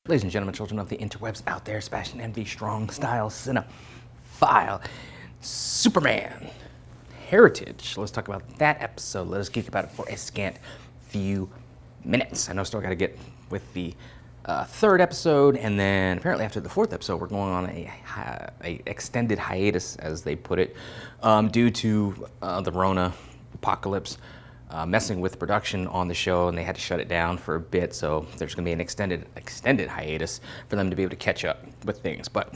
Ladies and gentlemen, children of the interwebs out there, Sebastian Envy, strong style, cinephile, Superman, Heritage. Let's talk about that episode. Let us geek about it for a scant few minutes. I know still got to get with the third episode, and then apparently after the fourth episode, we're going on a extended hiatus, as they put it, due to the Rona apocalypse. Messing with production on the show, and they had to shut it down for a bit, so there's going to be an extended hiatus for them to be able to catch up with things, but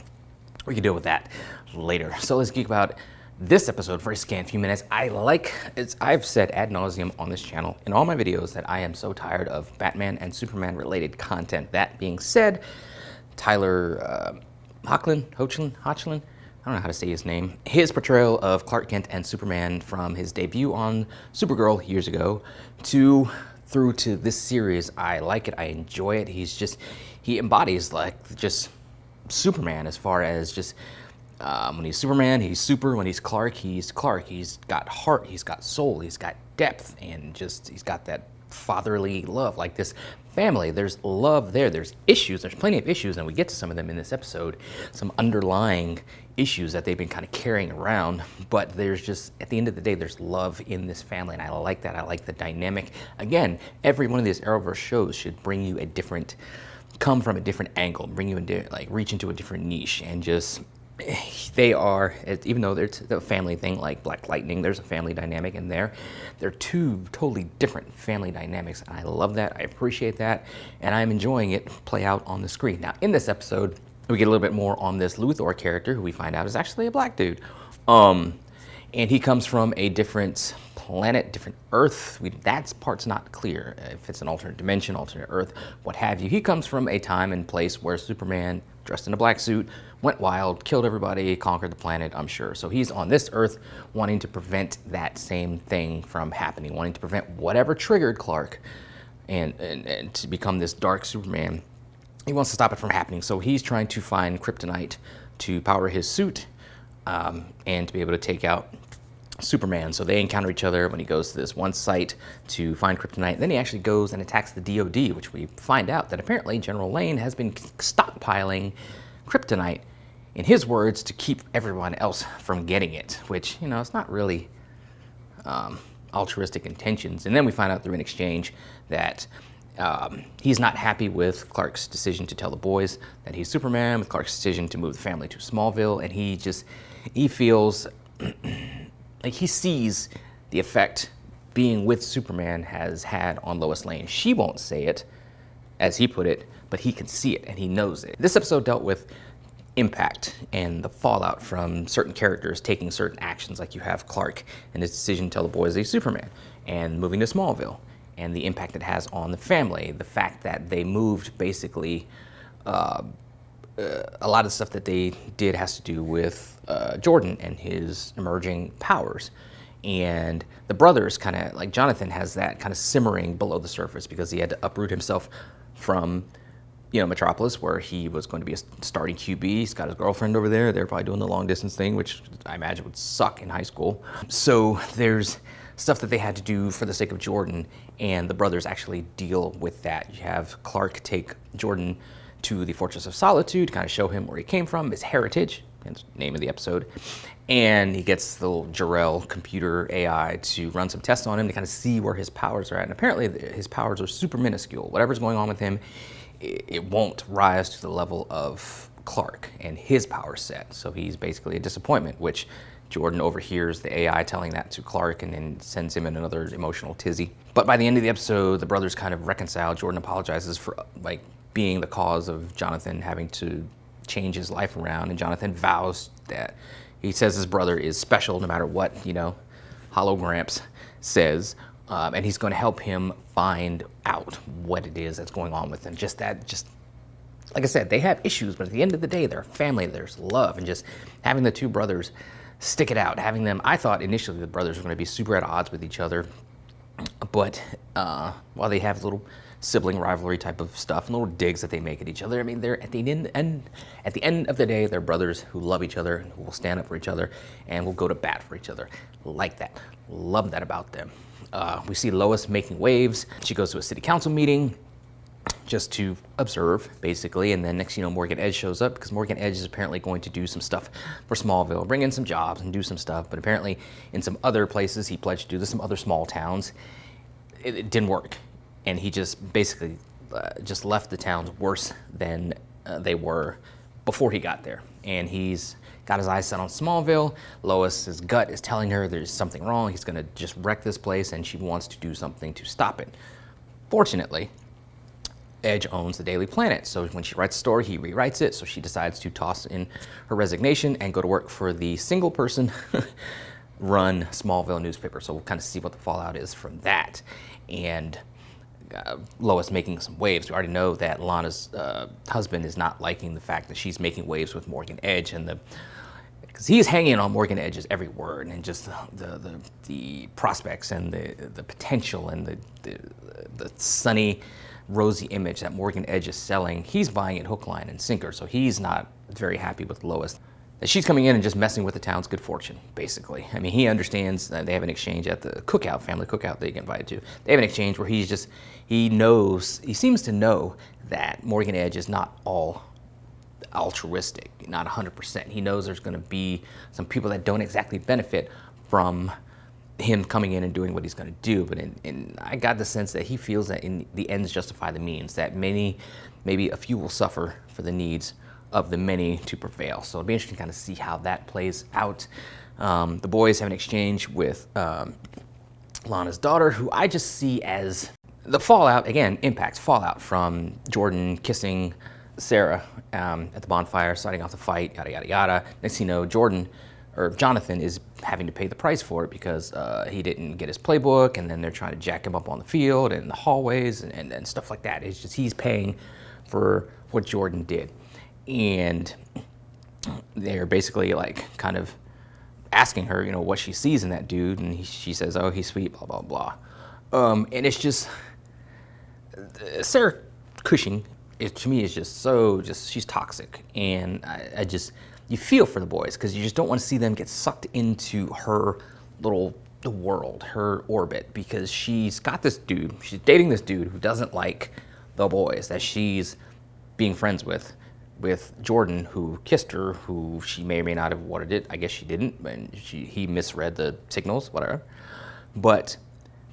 we can deal with that later. So let's geek about this episode for a scant few minutes. I've said ad nauseum on this channel in all my videos that I am so tired of Batman and Superman related content. That being said, Tyler Hoechlin, I don't know how to say his name. His portrayal of Clark Kent and Superman from his debut on Supergirl years ago through to this series, I like it, I enjoy it. He embodies like just Superman as far as just when he's Superman, he's super. When he's Clark, he's Clark. He's got heart, he's got soul, he's got depth, and just he's got that fatherly love, like this family. There's love there. There's issues. There's plenty of issues, and we get to some of them in this episode. Some underlying issues that they've been kind of carrying around, but there's just, at the end of the day, there's love in this family, and I like that. I like the dynamic. Again, every one of these Arrowverse shows should bring you come from a different angle, bring you into, like, reach into a different niche, and just, they are, even though there's the family thing, like Black Lightning, there's a family dynamic in there. They're two totally different family dynamics, and I love that. I appreciate that, and I'm enjoying it play out on the screen. Now, in this episode, we get a little bit more on this Luthor character, who we find out is actually a black dude. And he comes from a different planet, different Earth. That part's not clear. If it's an alternate dimension, alternate Earth, what have you. He comes from a time and place where Superman, dressed in a black suit, went wild, killed everybody, conquered the planet, I'm sure. So he's on this Earth wanting to prevent that same thing from happening, wanting to prevent whatever triggered Clark and to become this dark Superman. He wants to stop it from happening, so he's trying to find kryptonite to power his suit and to be able to take out Superman. So they encounter each other when he goes to this one site to find kryptonite. Then he actually goes and attacks the DOD, which we find out that apparently General Lane has been stockpiling kryptonite, in his words, to keep everyone else from getting it, which, you know, it's not really altruistic intentions. And then we find out through an exchange that he's not happy with Clark's decision to tell the boys that he's Superman, with Clark's decision to move the family to Smallville, and he feels like he sees the effect being with Superman has had on Lois Lane. She won't say it, as he put it, but he can see it and he knows it. This episode dealt with impact and the fallout from certain characters taking certain actions, like you have Clark and his decision to tell the boys he's Superman and moving to Smallville, and the impact it has on the family. The fact that they moved, basically, a lot of the stuff that they did has to do with Jordan and his emerging powers. And the brothers kind of, like Jonathan has that kind of simmering below the surface because he had to uproot himself from, you know, Metropolis, where he was going to be a starting QB. He's got his girlfriend over there. They're probably doing the long distance thing, which I imagine would suck in high school. So there's stuff that they had to do for the sake of Jordan, and the brothers actually deal with that. You have Clark take Jordan to the Fortress of Solitude to kind of show him where he came from, his heritage, that's the name of the episode. And he gets the little Jor-El computer AI to run some tests on him to kind of see where his powers are at. And apparently his powers are super minuscule. Whatever's going on with him, it won't rise to the level of Clark and his power set. So he's basically a disappointment, which Jordan overhears the AI telling that to Clark and then sends him in another emotional tizzy. But by the end of the episode, the brothers kind of reconcile. Jordan apologizes for being the cause of Jonathan having to change his life around, and Jonathan vows that he says his brother is special no matter what, you know, Hollow Gramps says, and he's going to help him find out what it is that's going on with him. Just like I said, they have issues, but at the end of the day, they're a family, there's love, and just having the two brothers stick it out, having them, I thought initially the brothers were going to be super at odds with each other, but while they have little sibling rivalry type of stuff and little digs that they make at each other, I mean, they're at the end of the day, they're brothers who love each other and who will stand up for each other and will go to bat for each other. Like that. Love that about them. We see Lois making waves. She goes to a city council meeting just to observe, basically. And then next, Morgan Edge shows up because Morgan Edge is apparently going to do some stuff for Smallville, bring in some jobs and do some stuff. But apparently in some other places, he pledged to do this, some other small towns. It didn't work. And he just basically just left the towns worse than they were before he got there. And he's got his eyes set on Smallville. Lois's gut is telling her there's something wrong. He's going to just wreck this place, and she wants to do something to stop it. Fortunately, Edge owns the Daily Planet, so when she writes a story, he rewrites it, so she decides to toss in her resignation and go to work for the single-person run Smallville newspaper. So we'll kind of see what the fallout is from that. And Lois making some waves. We already know that Lana's husband is not liking the fact that she's making waves with Morgan Edge, and because he's hanging on Morgan Edge's every word, and just the prospects and the potential and the sunny, rosy image that Morgan Edge is selling. He's buying it hook, line, and sinker. So he's not very happy with Lois. That she's coming in and just messing with the town's good fortune, basically. I mean, he understands that they have an exchange at the cookout, family cookout they get invited to. They have an exchange where he seems to know that Morgan Edge is not all altruistic, not 100%. He knows there's going to be some people that don't exactly benefit from him coming in and doing what he's going to do. But I got the sense that he feels that in the ends justify the means, that maybe a few will suffer for the needs of the many to prevail. So it'll be interesting to kind of see how that plays out. The boys have an exchange with Lana's daughter, who I just see as the fallout, again, impacts fallout from Jordan kissing Sarah at the bonfire, starting off the fight, yada, yada, yada. Next thing you know, Jonathan is having to pay the price for it because he didn't get his playbook, and then they're trying to jack him up on the field and in the hallways and stuff like that. It's just he's paying for what Jordan did. And they're basically like kind of asking her, what she sees in that dude, and she says, "Oh, he's sweet, blah, blah, blah." And it's just, Sarah Cushing, to me, is she's toxic. And you feel for the boys because you just don't want to see them get sucked into her little world, her orbit, because she's dating this dude who doesn't like the boys that she's being friends with Jordan, who kissed her, who she may or may not have wanted it. I guess she didn't, and he misread the signals, whatever. But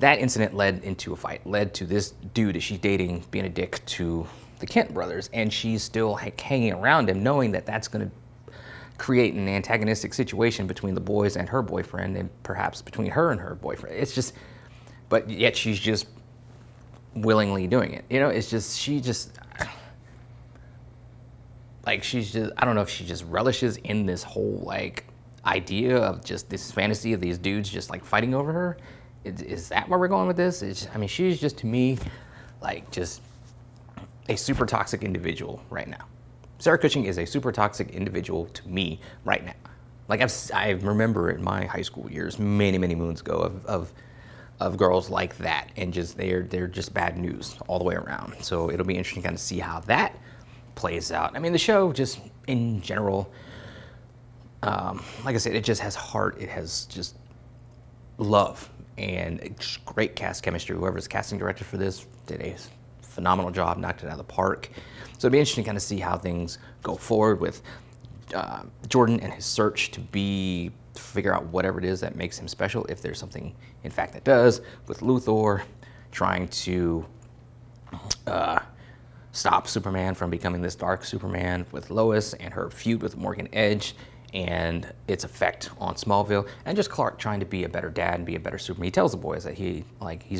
that incident led into a fight, led to this dude that she's dating being a dick to the Kent brothers, and she's still hanging around him, knowing that that's going to create an antagonistic situation between the boys and her boyfriend, and perhaps between her and her boyfriend. It's just, but yet she's just willingly doing it. It's just, I don't know if she just relishes in this whole idea of just this fantasy of these dudes just fighting over her. Is that where we're going with this? She's just, to me, just a super toxic individual right now. Sarah Cushing is a super toxic individual to me right now. I remember in my high school years, many, many moons ago, of girls like that, and just they're just bad news all the way around. So it'll be interesting to kind of see how that plays out. The show just in general, like I said, it just has heart. It has just love and great cast chemistry. Whoever's casting director for this did a phenomenal job, knocked it out of the park. So it'll be interesting to kind of see how things go forward with Jordan and his search to figure out whatever it is that makes him special, if there's something in fact that does, with Luthor trying to stop Superman from becoming this dark Superman, with Lois and her feud with Morgan Edge and its effect on Smallville, and just Clark trying to be a better dad and be a better Superman. He tells the boys that he's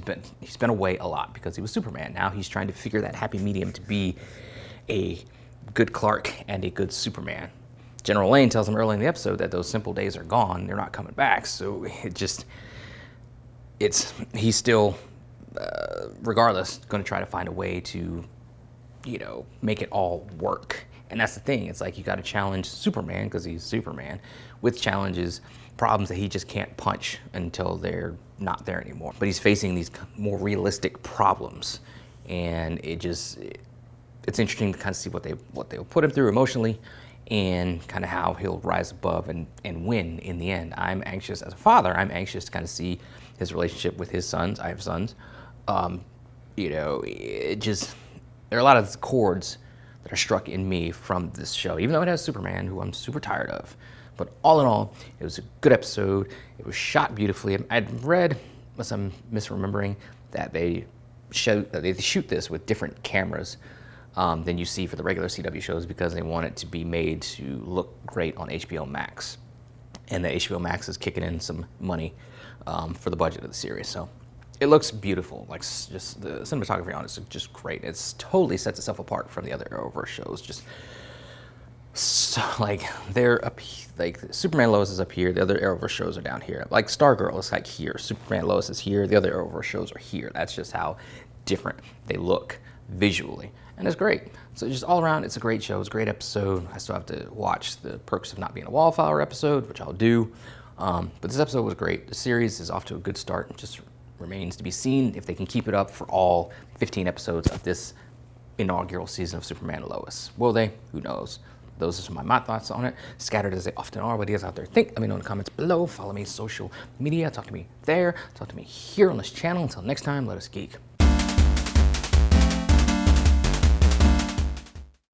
been away a lot because he was Superman. Now he's trying to figure that happy medium to be a good Clark and a good Superman. General Lane tells him early in the episode that those simple days are gone, they're not coming back. So he's still, regardless, going to try to find a way to, make it all work. And that's the thing. It's you got to challenge Superman, because he's Superman, with challenges, problems that he just can't punch until they're not there anymore. But he's facing these more realistic problems, and it's interesting to kind of see what they'll put him through emotionally, and kind of how he'll rise above and win in the end. I'm anxious as a father. I'm anxious to kind of see his relationship with his sons. I have sons. there are a lot of chords that are struck in me from this show, even though it has Superman, who I'm super tired of. But all in all, it was a good episode. It was shot beautifully. I'd read, unless I'm misremembering, that they shoot this with different cameras than you see for the regular CW shows because they want it to be made to look great on HBO Max. And the HBO Max is kicking in some money for the budget of the series. So it looks beautiful. Like, just the cinematography on it is just great. It's totally sets itself apart from the other Arrowverse shows. Just so, like, they're up, like Superman Lois is up here, the other Arrowverse shows are down here. Like Stargirl is like here, Superman Lois is here, the other Arrowverse shows are here. That's just how different they look visually, and it's great. So just all around, it's a great show. It's a great episode. I still have to watch the Perks of Not Being a Wallflower episode, which I'll do. But this episode was great. The series is off to a good start. It just remains to be seen if they can keep it up for all 15 episodes of this inaugural season of Superman and Lois. Will they? Who knows? Those are some of my thoughts on it, scattered as they often are. What do you guys out there think? Let me know in the comments below. Follow me on social media. Talk to me there. Talk to me here on this channel. Until next time, let us geek.